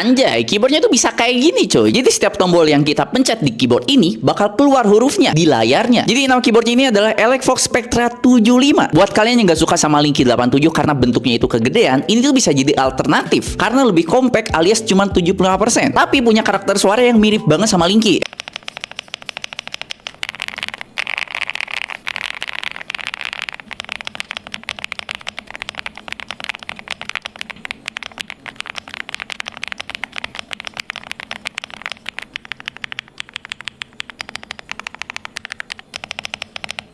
Anjay, keyboardnya tuh bisa kayak gini coy. Jadi setiap tombol yang kita pencet di keyboard ini bakal keluar hurufnya di layarnya. Jadi nama keyboardnya ini adalah Elecvox Spectra 75. Buat kalian yang gak suka sama Linky 87 karena bentuknya itu kegedean, ini tuh bisa jadi alternatif karena lebih compact alias cuma 75%. Tapi punya karakter suara yang mirip banget sama Linky.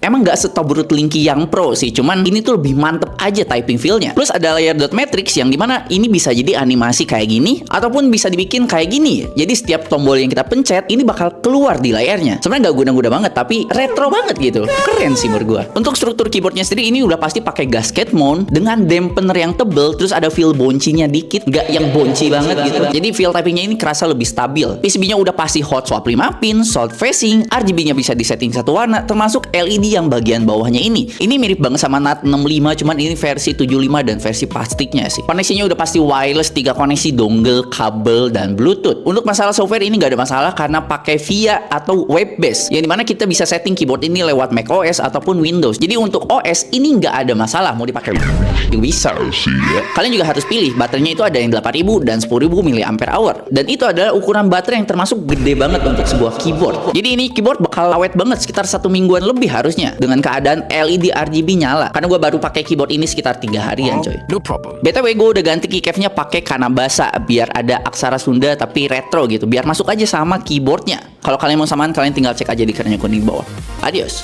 Emang nggak setobrut Linky yang pro sih, cuman ini tuh lebih mantep aja typing feel-nya. Plus ada layer dot matrix yang dimana ini bisa jadi animasi kayak gini, ataupun bisa dibikin kayak gini. Jadi setiap tombol yang kita pencet, ini bakal keluar di layarnya. Sebenarnya nggak guna-guna banget, tapi retro banget gitu. Keren sih menurut gua. Untuk struktur keyboardnya sendiri, ini udah pasti pakai gasket mount dengan dampener yang tebel, terus ada feel boncinya dikit, nggak yang bonci banget gitu. Jadi feel typingnya ini kerasa lebih stabil. PCB-nya udah pasti hot swap 5 pin, soft facing, RGB-nya bisa disetting satu warna, termasuk LED yang bagian bawahnya ini. Ini mirip banget sama NAT 65, cuman ini versi 75 dan versi plastiknya sih. Koneksinya udah pasti wireless, 3 koneksi dongle, kabel, dan bluetooth. Untuk masalah software ini nggak ada masalah karena pakai VIA atau web based, yang dimana kita bisa setting keyboard ini lewat macOS ataupun Windows. Jadi untuk OS ini nggak ada masalah mau dipakai bisa. Kalian juga harus pilih baterainya itu ada yang 8000 dan 10.000 mAh. Dan itu adalah ukuran baterai yang termasuk gede banget untuk sebuah keyboard. Jadi ini keyboard bakal awet banget sekitar 1 mingguan lebih harusnya dengan keadaan LED RGB nyala. Karena gue baru pakai keyboard ini sekitar 3 harian coy. No problem. BTW gue udah ganti keycapnya pakai Kanabasa biar ada aksara Sunda tapi retro gitu. Biar masuk aja sama keyboardnya. Kalau kalian mau samaan, kalian tinggal cek aja di keranjang kuning bawah. Adios.